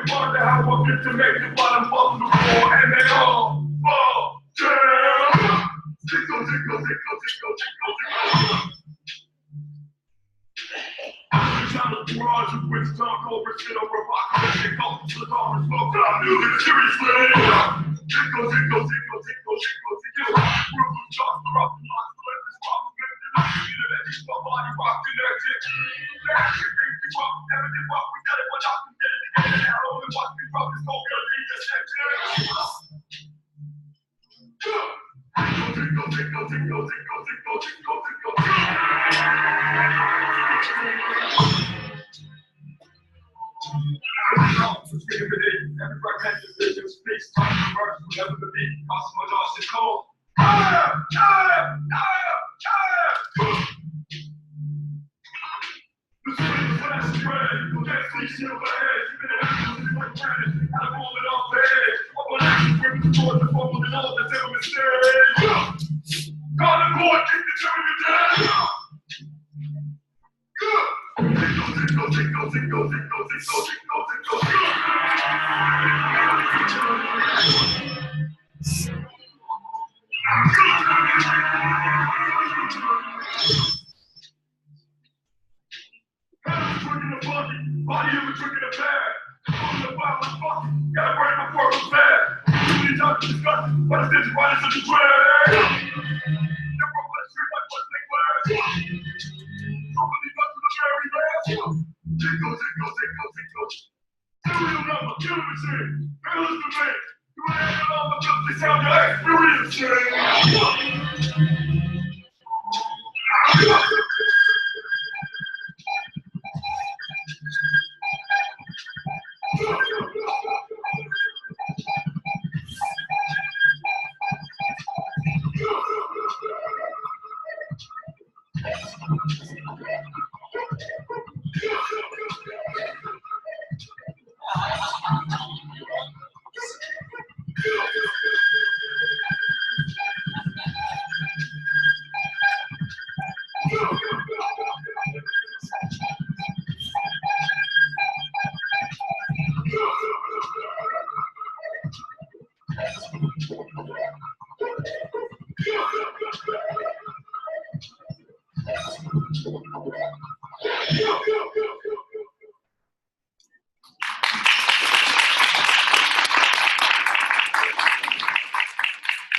Wonder how I get to make the bottom of the floor, and they all fall down. Tickle, tickle, tickle, tickle, tickle, tickle. Out of the garage of which talk over shit over apocalyptic culture to the dollar smoke, but I'm using it seriously. Tickle, tickle, tickle, tickle, tickle, tickle. We're blue chalk, the rock, the lock, the left is rock, the left is rock, the left is rock, body rock, connected. That shit makes you rock, never give up, we got it, but I can get it together. Now, only watch me rock, it's gonna be a deception. Tickle, tickle, tickle, tickle, tickle, tickle, tickle, tickle. Every fragment of vision speaks, time to merge, whatever the beat, cosmonauts is cold. The swing flash spread, can't sleep silverhead, even the angels like granite, out of all it off the edge. Up on action, women towards the fumble and all the devil mistakes. God and boy, keep the jury dead. Tickle, tickle, tickle, tickle, tickle, tickle, tickle, tickle. Body of a trick in a bag. Pulling the bottle of fucking. Gotta burn it before it goes bad. Too many times to discuss it, but it's this right into the drag. They're from the street like what they wear. Somebody got to the very last. Tickle, tickle, tickle, tickle. Serial number, kill machine. Hey, listen to me. You ain't had all the filthy sound your experience, man.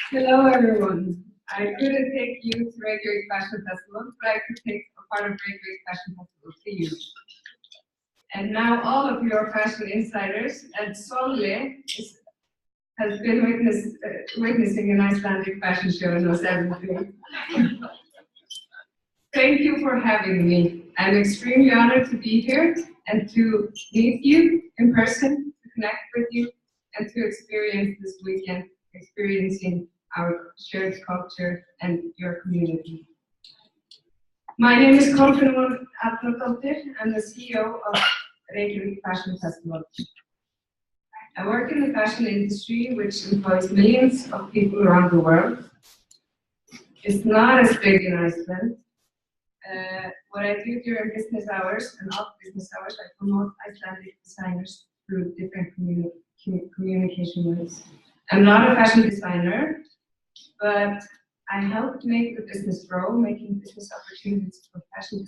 Hello everyone. I couldn't take you to Radio Week Fashion Festival, but I could take a part of Radio Week Fashion Festival to you. And now all of your fashion insiders and Solly has been witnessing an Icelandic fashion show and knows everything. Thank you for having me. I'm extremely honored to be here and to meet you in person, to connect with you, and to experience this weekend, experiencing our shared culture and your community. My name is Kolfinna. I'm the CEO of Reykjavik Fashion Festival. I work in the fashion industry, which employs millions of people around the world. It's not as big in Iceland. What I do during business hours and off business hours, I promote Icelandic designers through different communication ways. I'm not a fashion designer, but I help make the business grow, making business opportunities for fashion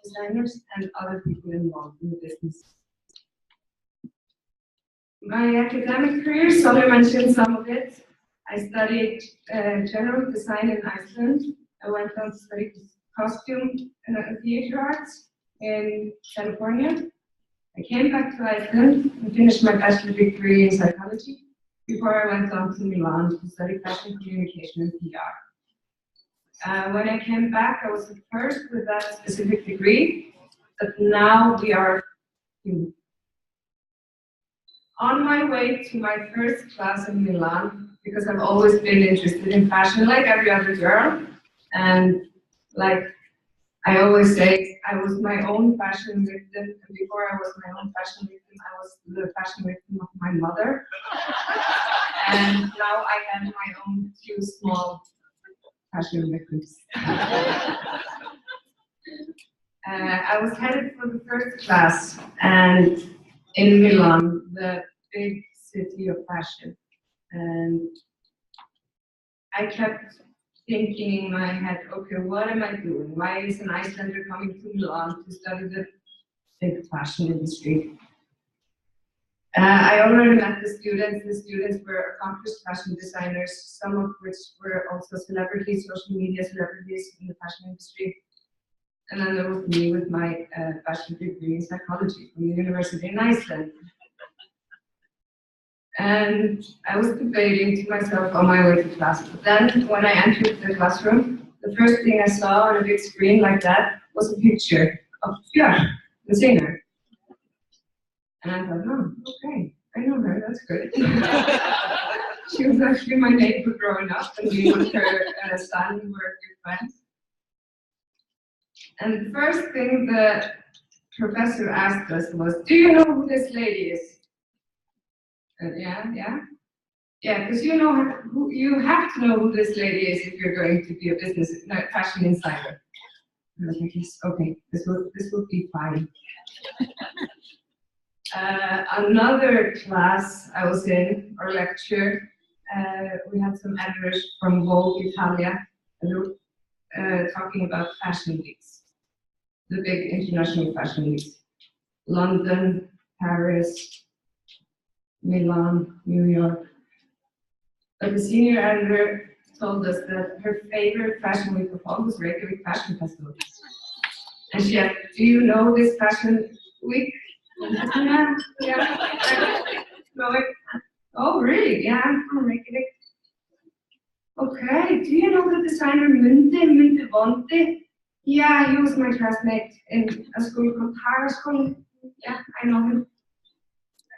designers and other people involved in the business. My academic career, Solly mentioned some of it. I studied general design in Iceland. I went on to study costume and theater arts in California. I came back to Iceland and finished my bachelor degree in psychology before I went on to Milan to study fashion communication and PR. When I came back, I was the first with that specific degree, but now we are on my way to my first class in Milan, because I've always been interested in fashion like every other girl. And like I always say, I was my own fashion victim, and before I was my own fashion victim, I was the fashion victim of my mother. And now I have my own few small fashion victims. I was headed for the first class, and in Milan, the big city of fashion, and I kept thinking in my head, okay, what am I doing? Why is an Icelander coming to Milan to study the big fashion industry? I already met the students. The students were accomplished fashion designers, some of which were also celebrities, social media celebrities in the fashion industry. And then there was me with my bachelor degree in psychology from the university in Iceland. And I was debating to myself on my way to class. But then when I entered the classroom, the first thing I saw on a big screen like that was a picture of Björk, the singer. And I thought, oh, okay, I know her, that's good. She was actually my neighbor growing up, and me and her son were good friends. And the first thing the professor asked us was, do you know who this lady is? Yeah, because you have to know who this lady is if you're going to be a fashion insider. And I was like, yes, okay, this will be fine. Another class I was in, or lecture, we had some editors from Vogue Italia, and they were talking about fashion weeks, the big international fashion weeks. London, Paris, Milan, New York. But the senior editor told us that her favorite fashion week of all was Reykjavik Fashion Festival. And she asked, do you know this fashion week? Yeah. Oh, really? Yeah, I'm from Reykjavik. Okay, do you know the designer Mundi Vonti? Yeah, he was my classmate in a school called Haga School. Yeah, I know him.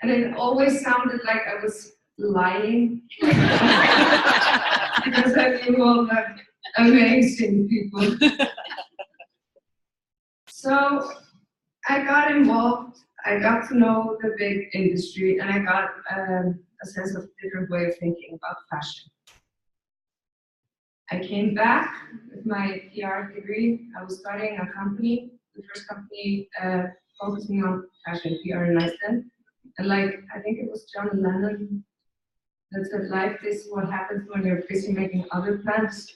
And it always sounded like I was lying. Because I knew all the amazing people. So I got involved, I got to know the big industry, and I got a sense of different way of thinking about fashion. I came back with my PR degree. I was starting a company, the first company focusing on fashion PR in Iceland. And I think it was John Lennon that said, life is what happens when you're busy making other plans.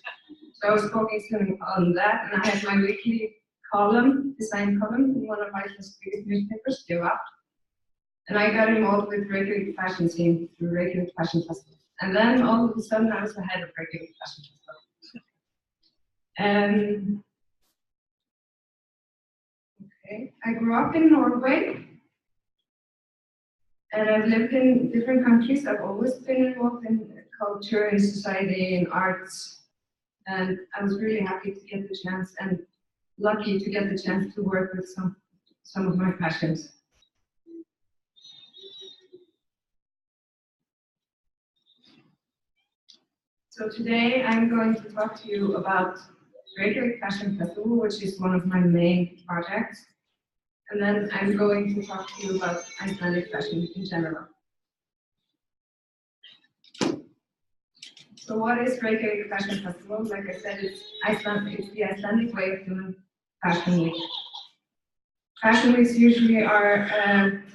So I was focusing on that, and I had my weekly column, design column, in one of Iceland's biggest newspapers, Give Up. And I got involved with Reykjavik fashion scene through Reykjavik Fashion Festival. And then all of a sudden I was the head of Reykjavik Fashion Festival. Okay. I grew up in Norway, and I've lived in different countries. I've always been involved in culture and society and arts. And I was really happy to get the chance and lucky to get the chance to work with some of my passions. So today I'm going to talk to you about Reykjavik Fashion Festival, which is one of my main projects. And then I'm going to talk to you about Icelandic fashion in general. So what is Reykjavik Fashion Festival? Like I said, it's the Icelandic way of doing Fashion Week. Fashion weeks usually are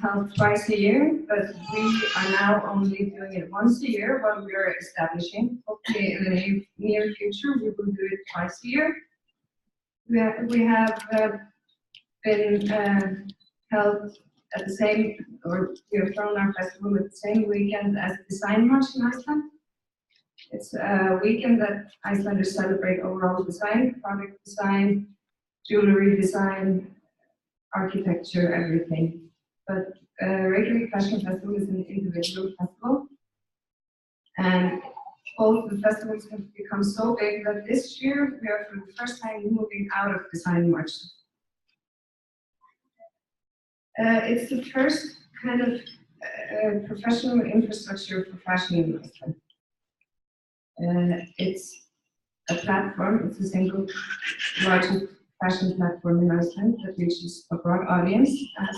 held twice a year, but we are now only doing it once a year while we are establishing. Hopefully in the near future we will do it twice a year. We have been held at the same, or we have thrown our festival at the same weekend as Design March in Iceland. It's a weekend that Icelanders celebrate overall design, product design, jewelry design, architecture, everything. But Reykjavik Fashion Festival is an individual festival. And both the festivals have become so big that this year we are for the first time moving out of Design March. It's the first kind of professional infrastructure for fashion in Iceland. It's a platform, it's the single largest fashion platform in Iceland that reaches a broad audience. As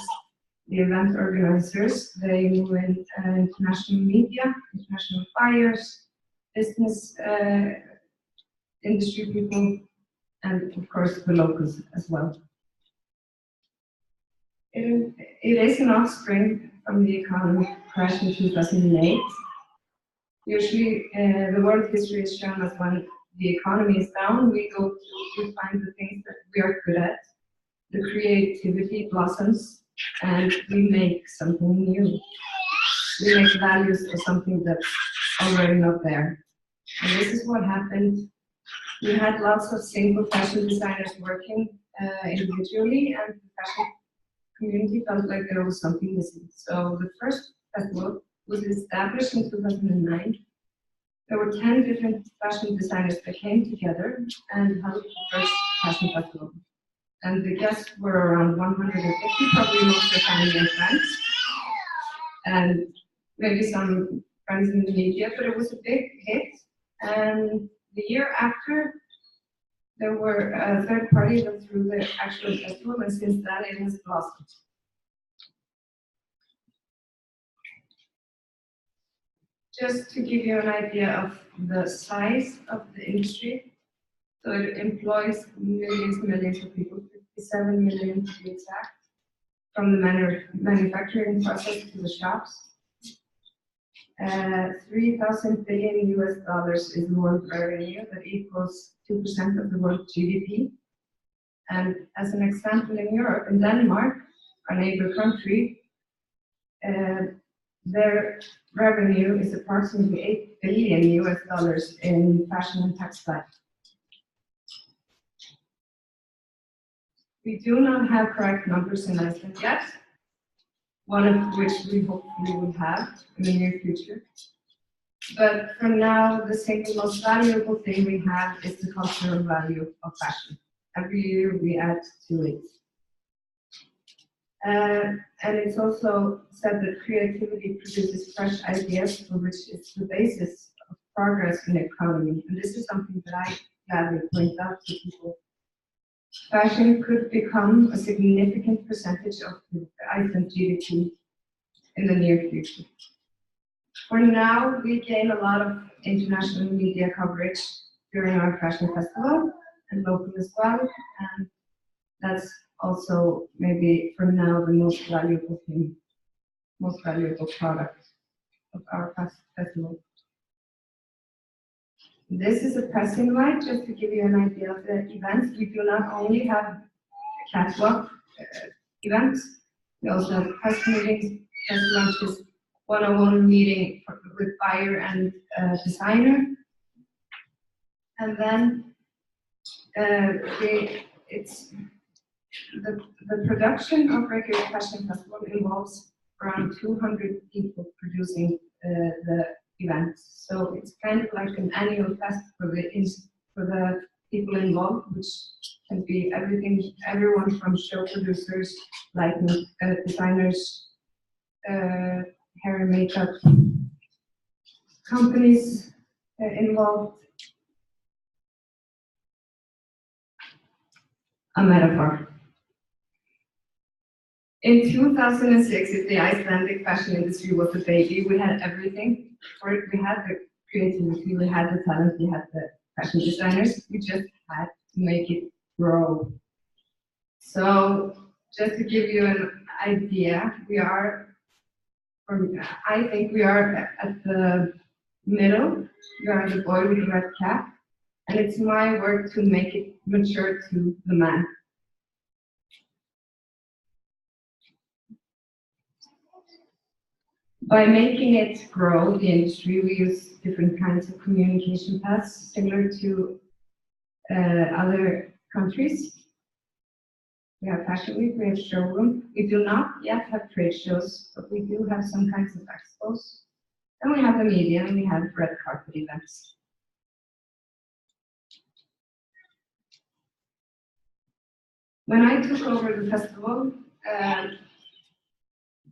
the event organizers, they move in international media, international buyers, business industry people, and of course the locals as well. It is an offspring from the economic crash in 2008. Usually, the world history is shown as when the economy is down, we find the things that we are good at, the creativity blossoms, and we make something new. We make values for something that's already not there. And this is what happened. We had lots of single fashion designers working individually, and the fashion community felt like there was something missing. So the first festival was established in 2009. There were 10 different fashion designers that came together and held the first fashion festival. And the guests were around 150, probably mostly family and friends, and maybe some friends in the media, but it was a big hit. And the year after, there were a third party that threw the actual festival, and since then it has blossomed. Just to give you an idea of the size of the industry, so it employs millions and millions of people, 57 million to be exact, from the manufacturing process to the shops. 3,000 billion US dollars is the world revenue, that equals 2% of the world GDP. And as an example, in Europe, in Denmark, our neighbor country, their revenue is approximately 8 billion US dollars in fashion and textile. We do not have correct numbers in Iceland yet, one of which we hopefully will have in the near future. But for now, the single most valuable thing we have is the cultural value of fashion. Every year we add to it. And it's also said that creativity produces fresh ideas, for which is the basis of progress in the economy. And this is something that I gladly point out to people. Fashion could become a significant percentage of the Iceland GDP in the near future. For now, we gain a lot of international media coverage during our fashion festival and local as well, and that's also maybe for now the most valuable thing, most valuable product of our festival. This is a press invite, just to give you an idea of the events. We do not only have catwalk events, we also have press meetings, press lunches, one-on-one meeting with buyer and designer. And then the production of regular fashion festival involves around 200 people producing the events. So it's kind of like an annual fest for the people involved, which can be everyone from show producers, lighting designers, hair and makeup companies involved. A metaphor. In 2006, if the Icelandic fashion industry was a baby, we had everything for it. We had the creativity, we had the talent, we had the fashion designers. We just had to make it grow. So, just to give you an idea, I think we are at the middle. We are the boy with the red cap, and it's my work to make it mature to the man. By making it grow, the industry, we use different kinds of communication paths, similar to other countries. We have Fashion Week, we have showroom. We do not yet have trade shows, but we do have some kinds of expos. Then we have the media, and we have red carpet events. When I took over the festival,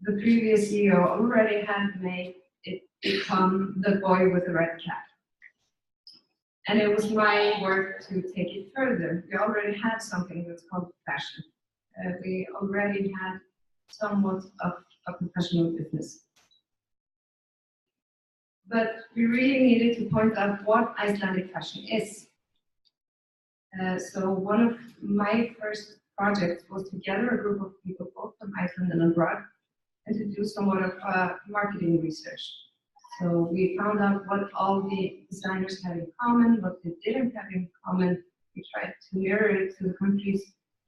the previous CEO already had made it become the boy with the red cap. And it was my work to take it further. We already had something that's called fashion. We already had somewhat of a professional business. But we really needed to point out what Icelandic fashion is. So one of my first projects was to gather a group of people both from Iceland and abroad and to do somewhat of marketing research. So we found out what all the designers had in common, what they didn't have in common. We tried to mirror it to the countries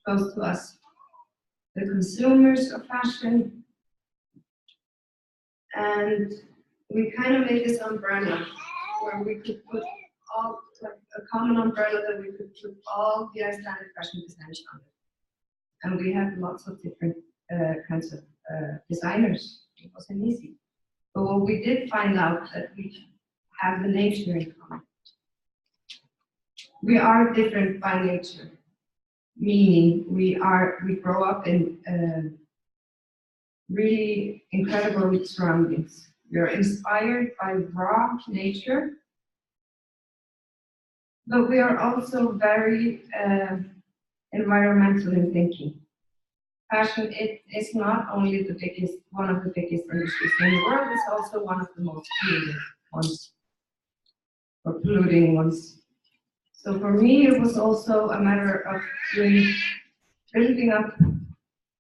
close to us, the consumers of fashion, and we kind of made this umbrella where we could put all, like a common umbrella that we could put all the Icelandic fashion designers under. And we had lots of different kinds of designers. It wasn't easy. But what we did find out that we have the nature in common. We are different by nature, meaning we grow up in really incredible surroundings. We are inspired by raw nature, but we are also very environmental in thinking. Fashion, it is not only the biggest, one of the biggest industries in the world, it's also one of the most polluted ones, or polluting ones. So for me, it was also a matter of building up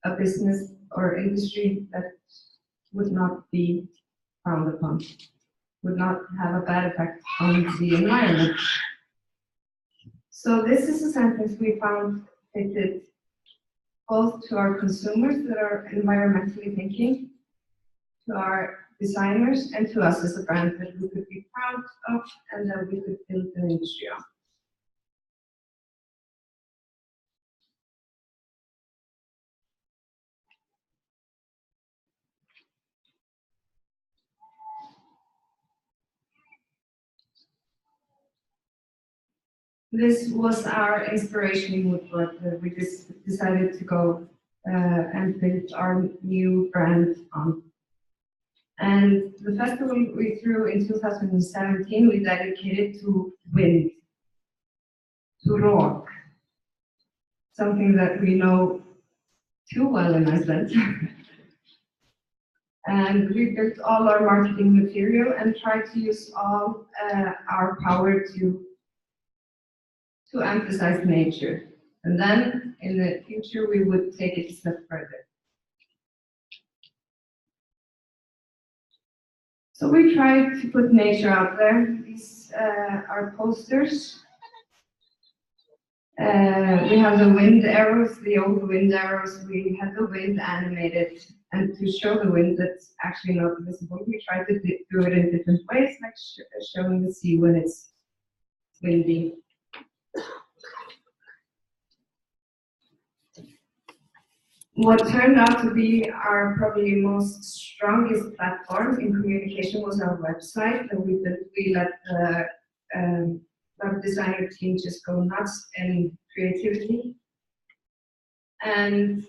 a business or industry that would not be frowned upon, would not have a bad effect on the environment. So this is a sentence we found fitted both to our consumers that are environmentally thinking, to our designers, and to us as a brand that we could be proud of and that we could build an industry on. This was our inspiration mood board that we just decided to go and build our new brand on. And the festival we threw in 2017, we dedicated to wind, to rock, something that we know too well in Iceland. And we built all our marketing material and tried to use all our power to emphasize nature. And then in the future, we would take it a step further. So we tried to put nature out there. These are posters. We have the wind arrows, the old wind arrows. We had the wind animated, and to show the wind that's actually not visible, we tried to do it in different ways, like showing the sea when it's windy. What turned out to be our probably most strongest platform in communication was our website that we built. We let the web designer team just go nuts in creativity. And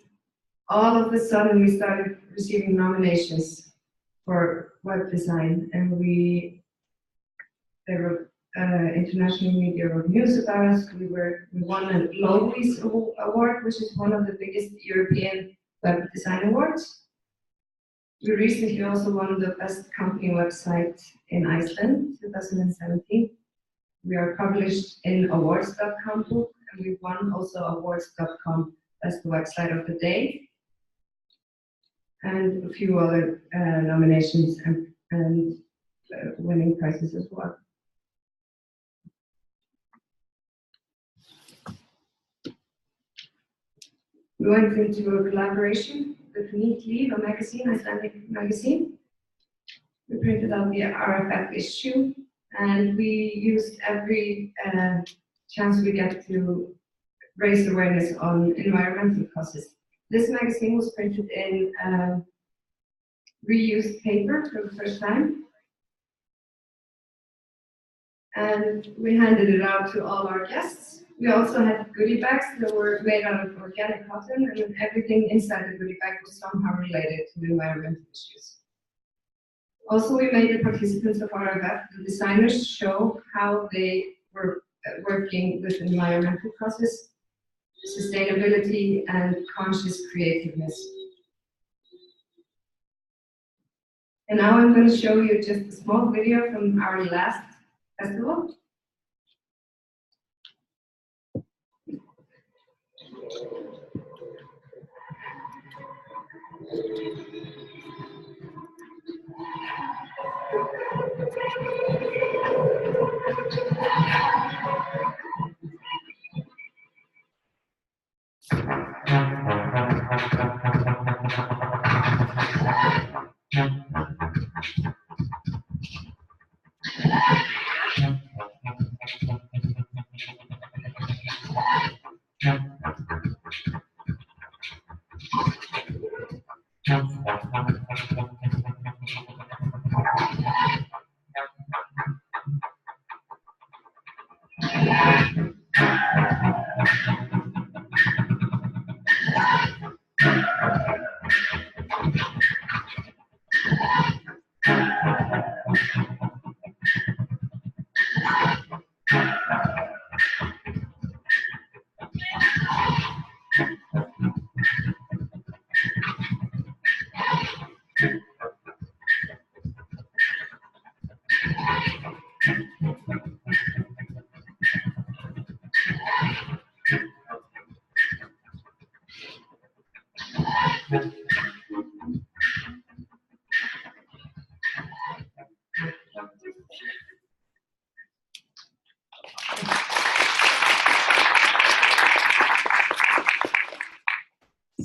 all of a sudden we started receiving nominations for web design, and there were international media wrote news about us. We won a Globes award, which is one of the biggest European web design awards. We recently also won the best company website in Iceland, 2017. We are published in awards.com book, and we won also awards.com as the website of the day, and a few other nominations and winning prizes as well. We went into a collaboration with Neat Lead, a magazine, Icelandic magazine. We printed out the RFF issue, and we used every chance we get to raise awareness on environmental causes. This magazine was printed in reused paper for the first time. And we handed it out to all our guests. We also had goodie bags that were made out of organic cotton, and everything inside the goodie bag was somehow related to environmental issues. Also, we made the participants of our event, the designers, show how they were working with environmental causes, sustainability, and conscious creativeness. And now I'm going to show you just a small video from our last festival.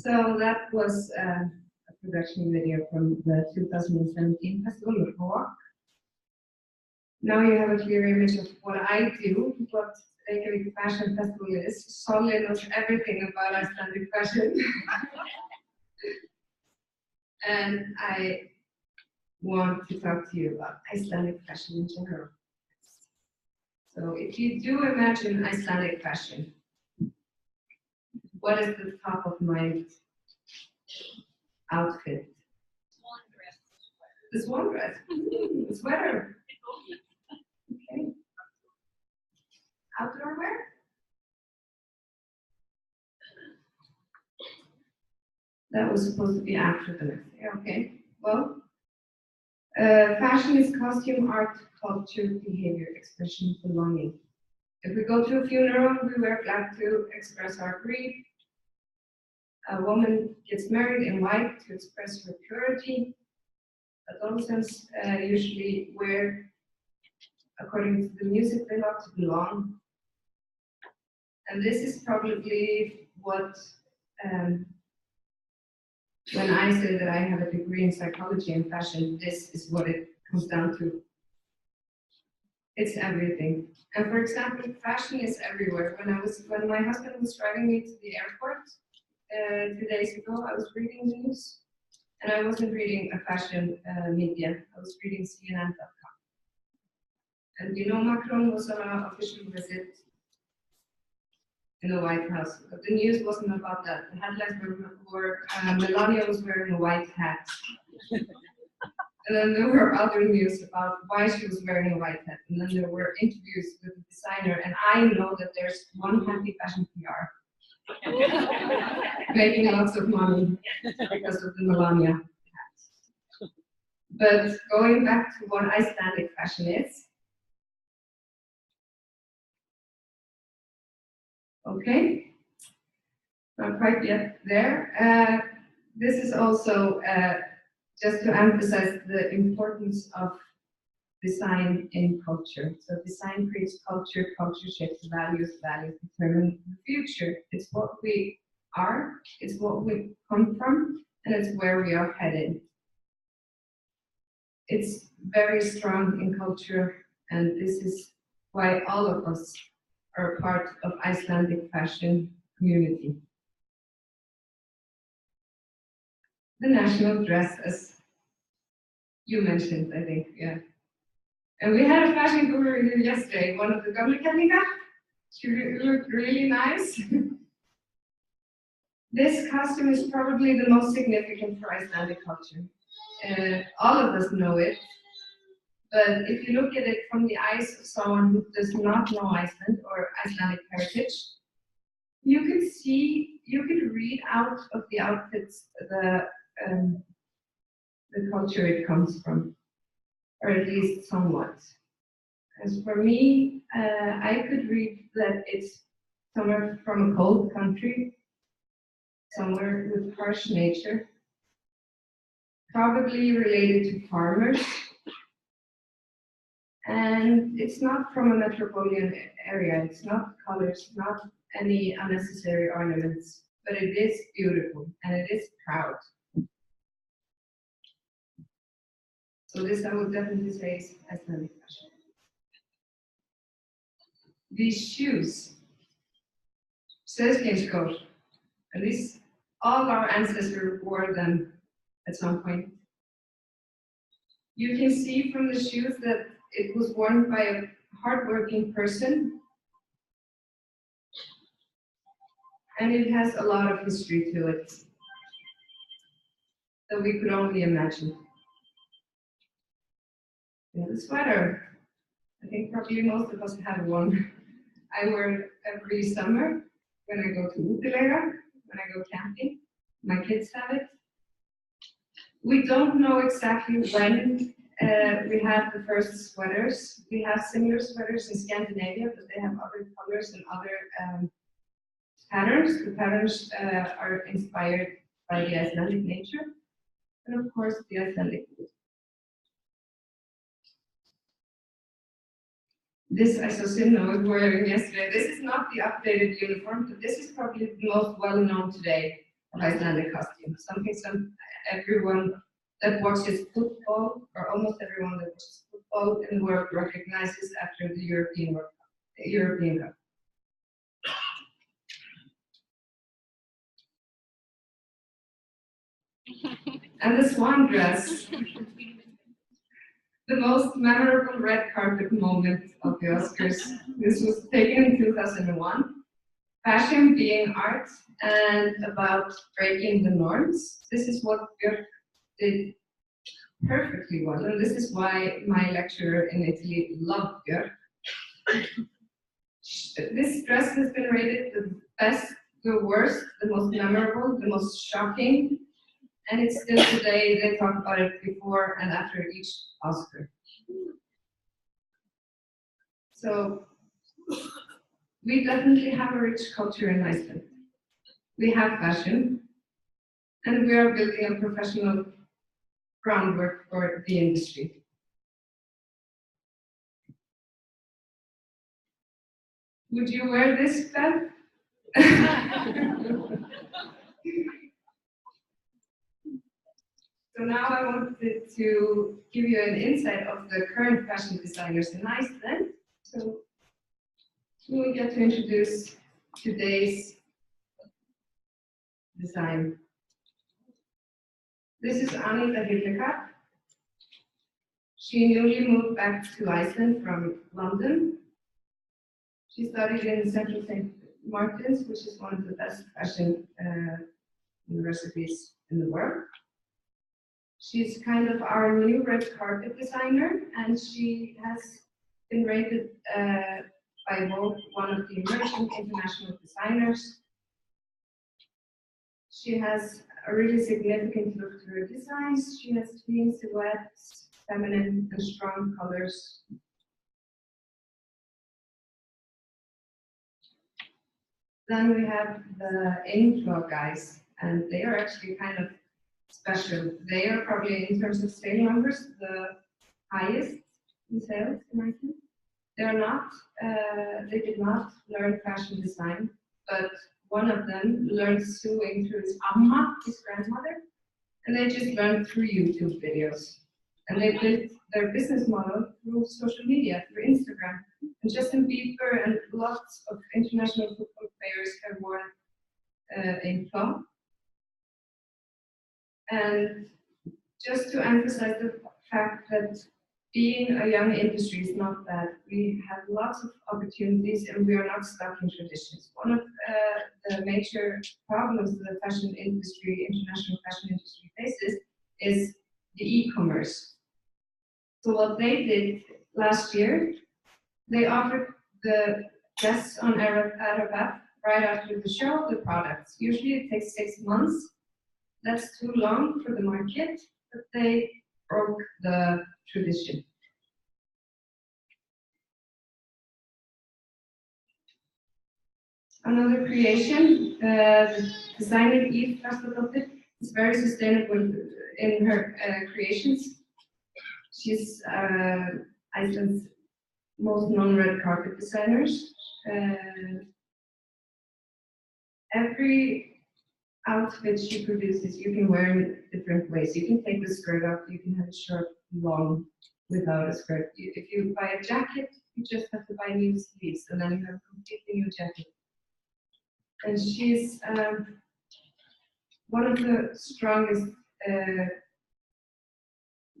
So that was a production video from the 2017 festival of Rock. Now you have a clear image of what I do, what Reykjavik Fashion Festival is. Solly knows everything about Icelandic fashion. And I want to talk to you about Icelandic fashion in general. So if you do imagine Icelandic fashion, what is the top of mind outfit? Swan dress. The swan dress. The sweater. Okay. Outdoor wear? That was supposed to be after the next day. Okay. Well, fashion is costume, art, culture, behavior, expression, belonging. If we go to a funeral, we wear black to express our grief. A woman gets married in white to express her purity. Adolescents usually wear, according to the music they love, to belong. And this is probably what, when I say that I have a degree in psychology and fashion, this is what it comes down to. It's everything. And for example, fashion is everywhere. When my husband was driving me to the airport 2 days ago, I was reading the news, and I wasn't reading a fashion media. I was reading CNN.com. And you know, Macron was on an official visit in the White House, but the news wasn't about that. The headlines were Melania was wearing a white hat. And then there were other news about why she was wearing a white hat. And then there were interviews with the designer. And I know that there's one happy fashion PR making lots of money because of the Melania hat. But going back to what Icelandic fashion is. Okay, not quite yet there. This is also just to emphasize the importance of design in culture. So design creates culture, culture shapes values, values determine the future. It's what we are, it's what we come from, and it's where we are headed. It's very strong in culture, and this is why all of us are part of Icelandic fashion community. The national dress, as you mentioned, I think, yeah. And we had a fashion guru here yesterday, one of the Gamlekenninga. She looked really nice. This costume is probably the most significant for Icelandic culture. All of us know it, but if you look at it from the eyes of someone who does not know Iceland or Icelandic heritage, you could see, you could read out of the outfits the culture it comes from, or at least somewhat. As for me, I could read that it's somewhere from a cold country, somewhere with harsh nature, probably related to farmers. And it's not from a metropolitan area, it's not colors, not any unnecessary ornaments, but it is beautiful and it is proud. So this I would definitely say is Icelandic fashion. These shoes, Sölskeinsskór, at least all our ancestors wore them at some point. You can see from the shoes that it was worn by a hardworking person, and it has a lot of history to it that we could only imagine. And the sweater, I think probably most of us have one. I wear it every summer when I go to Útilega, when I go camping. My kids have it. We don't know exactly when we had the first sweaters. We have similar sweaters in Scandinavia, but they have other colors and other patterns. The patterns are inspired by the Icelandic nature, and of course the Icelandic food. This I saw Sinno was wearing yesterday. This is not the updated uniform, but this is probably the most well-known today of Icelandic costume. Something everyone that watches football, or almost everyone that watches football in the world recognizes after the European Cup. And the swan dress, the most memorable red carpet moment of the Oscars. This was taken in 2001. Fashion being art and about breaking the norms. This is what Björk did perfectly well, and this is why my lecturer in Italy loved Björk. This dress has been rated the best, the worst, the most memorable, the most shocking, and it's still today, they talk about it before and after each Oscar. So, we definitely have a rich culture in Iceland. We have fashion, and we are building a professional groundwork for the industry. Would you wear this, Beth? So now I wanted to give you an insight of the current fashion designers in Iceland. So we will get to introduce today's design. This is Anita Hillekar. She newly moved back to Iceland from London. She studied in Central St. Martin's, which is one of the best fashion universities in the world. She's kind of our new red carpet designer, and she has been rated by Vogue one of the emerging international designers. She has a really significant look to her designs. She has clean silhouettes, feminine and strong colors. Then we have the inflow guys, and they are actually kind of special. They are probably, in terms of sale numbers, the highest in sales in Iceland. They did not learn fashion design, but one of them learned sewing through his amma, his grandmother, and they just learned through YouTube videos. And they built their business model through social media, through Instagram. And Justin Bieber and lots of international football players have worn inflow. And just to emphasize the fact that being a young industry is not bad. We have lots of opportunities and we are not stuck in traditions. One of the major problems the fashion industry, international fashion industry faces is the e-commerce. So what they did last year, they offered the guests on Arabab right after the show the products. Usually it takes 6 months. That's too long for the market, but they broke the tradition. Another creation, the designer Eve Rasmussen is very sustainable in her creations. She's Iceland's most known red carpet designers. Every outfit she produces, you can wear in different ways. You can take the skirt off, you can have it short, long, without a skirt. If you buy a jacket, you just have to buy new sleeves, and then you have a completely new jacket. And she's one of the strongest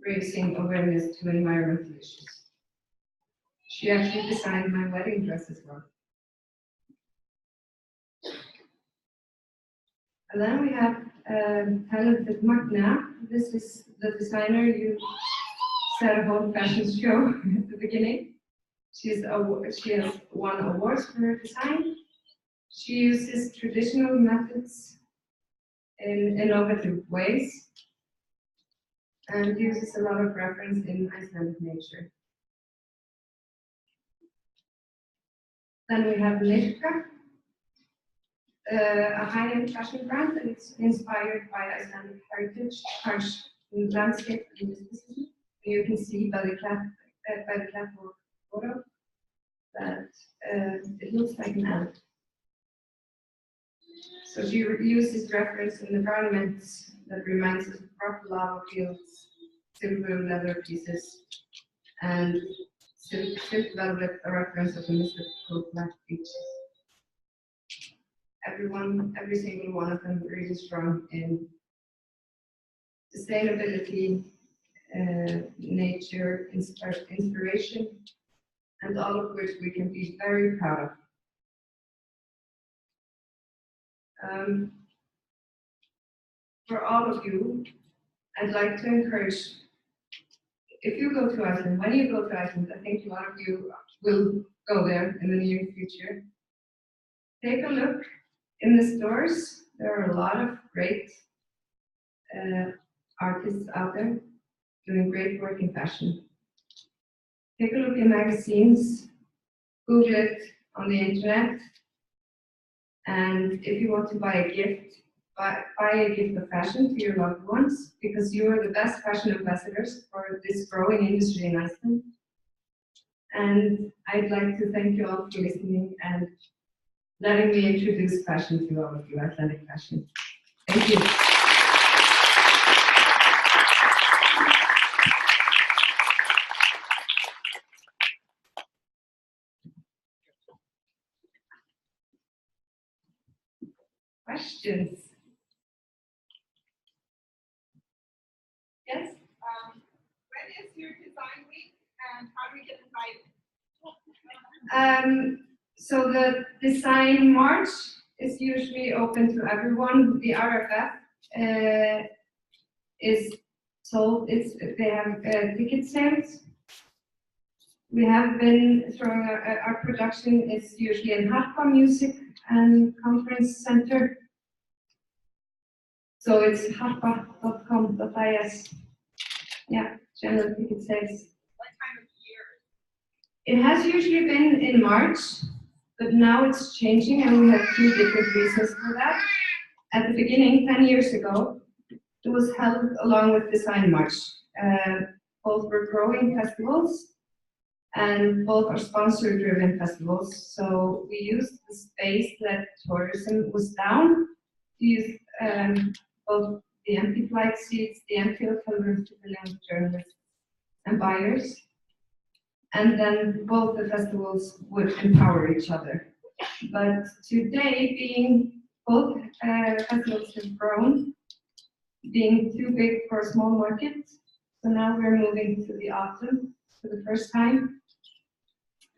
raising awareness to environmental issues. She actually designed my wedding dress as well. And then we have talented Magna. This is the designer you said a whole fashion show at the beginning. She has won awards for her design. She uses traditional methods in innovative ways and uses a lot of reference in Icelandic nature. Then we have Lirka, a high-end fashion brand, and it's inspired by Icelandic heritage, harsh landscape and mysticism. You can see by the catwalk photo that it looks like an ant. So she uses reference in environments that reminds us of rough lava fields, silver leather pieces, and silk velvet, a reference of the mystical black beaches. Every single one of them really strong in sustainability, nature, inspiration, and all of which we can be very proud of. For all of you, I'd like to encourage, if you go to Iceland, when you go to Iceland, I think a lot of you will go there in the near future. Take a look in the stores. There are a lot of great artists out there doing great work in fashion. Take a look in magazines, Google it on the internet, and if you want to buy a gift, buy a gift of fashion to your loved ones, because you are the best fashion ambassadors for this growing industry in Iceland. And I'd like to thank you all for listening and letting me introduce fashion to all of you, Icelandic fashion. Thank you. Questions? Yes? When is your design week and how do we get invited? So the design march is usually open to everyone. The RFF is sold. They have ticket sales. We have been throwing our production is usually in Harpa Music and Conference Center. So it's harpa.com.is. Yeah, general ticket sales. What time of year? It has usually been in March, but now it's changing, and we have two different reasons for that. At the beginning, 10 years ago, it was held along with Design March. Both were growing festivals, and both are sponsor-driven festivals. So we used the space that tourism was down to use both the empty flight seats, the empty hotel rooms to bring in journalists and buyers. And then both the festivals would empower each other. But today, being both festivals have grown, being too big for a small market, so now we're moving to the autumn for the first time.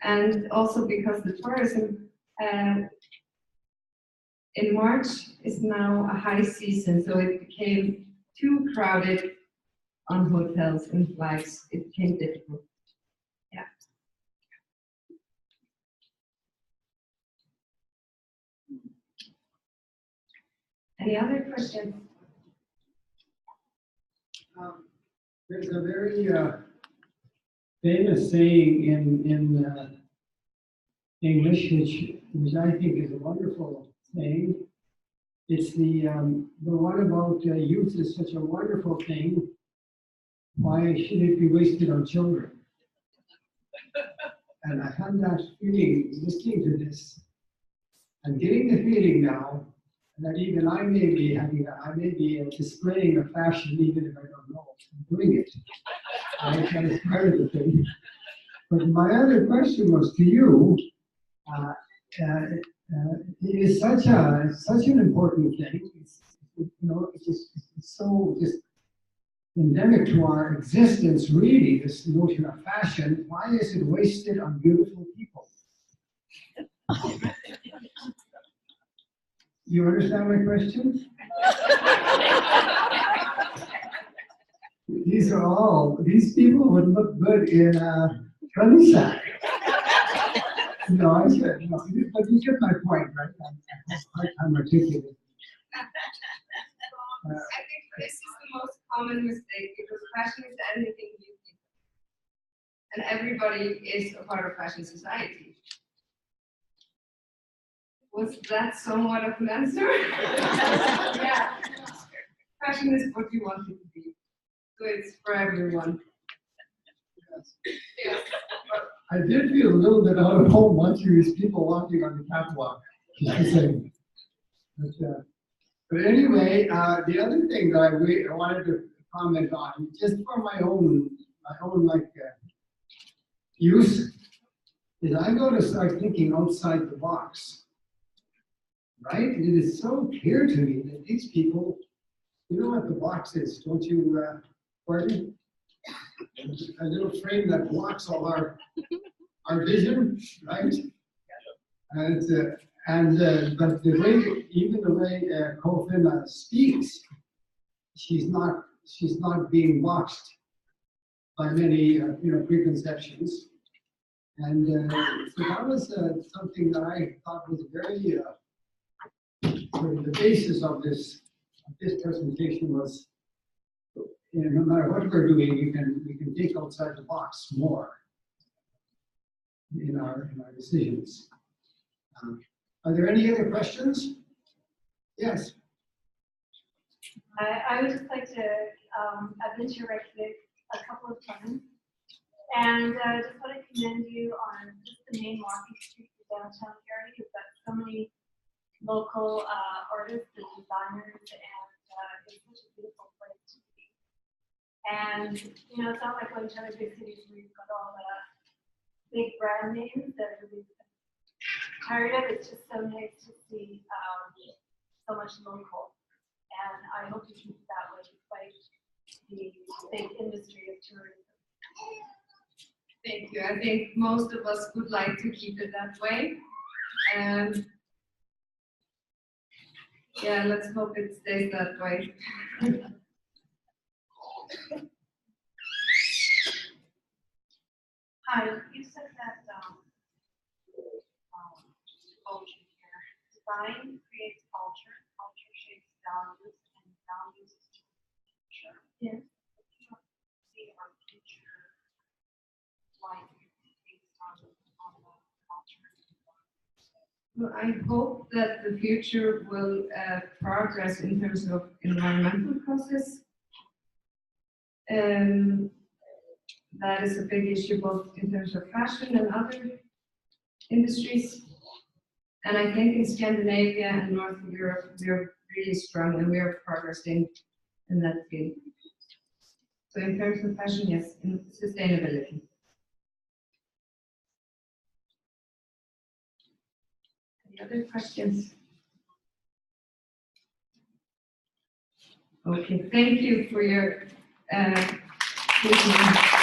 And also because the tourism in March is now a high season, so it became too crowded on hotels and flights. It became difficult. Yeah. Any other questions? There's a very famous saying in English, which which I think is a wonderful thing. It's the one about youth is such a wonderful thing. Why should it be wasted on children? And I had that feeling listening to this, and getting the feeling now that even I may be displaying a fashion even if I don't know I'm doing it. Right? That is part of the thing. But my other question was to you. It is such an important thing. It's so just endemic to our existence, really, this notion of fashion. Why is it wasted on beautiful people? You understand my question? These people would look good in a gunny sack. No, I said, no, but you get my point, right? I'm articulating. I think this is the most common mistake because fashion is anything you think. And everybody is a part of fashion society. Was that somewhat of an answer? Yeah. Fashion is what you want it to be. So it's for everyone. Yes. I did feel a little bit out of home watching these people walking on the catwalk. Just the same. But anyway, the other thing that I wanted to comment on, just for my own use, is I got to start thinking outside the box. Right? It is so clear to me that these people, you know what the box is, don't you, Gordon? A little frame that blocks all our vision, right? But the way, even the way Kolfinna speaks, she's not being boxed by many preconceptions, and so that was something that I thought was very sort of the basis of this presentation was. No matter what we're doing, we can think outside the box more in our decisions. Are there any other questions? Yes. I would just like to, I've been to your Reykjavik a couple of times, and just want to commend you on just the main walking street in the downtown area. You've got so many local artists and designers, and it's such a beautiful place to be. And, you know, it's not like going to other big cities where you've got all the big brand names that everybody's tired of. It's just so nice to see so much local. And I hope you keep it that way despite the big industry of tourism. Thank you. I think most of us would like to keep it that way. Yeah, let's hope it stays that way. Hi, you said that culture here. Design creates culture, culture shapes values, and values future. Yes. See our future life based on the culture. Well, I hope that the future will progress in terms of environmental causes. That is a big issue both in terms of fashion and other industries. And I think in Scandinavia and Northern Europe, we're really strong and we are progressing in that field. So in terms of fashion, yes, in sustainability. Any other questions? Okay, thank you for your listening.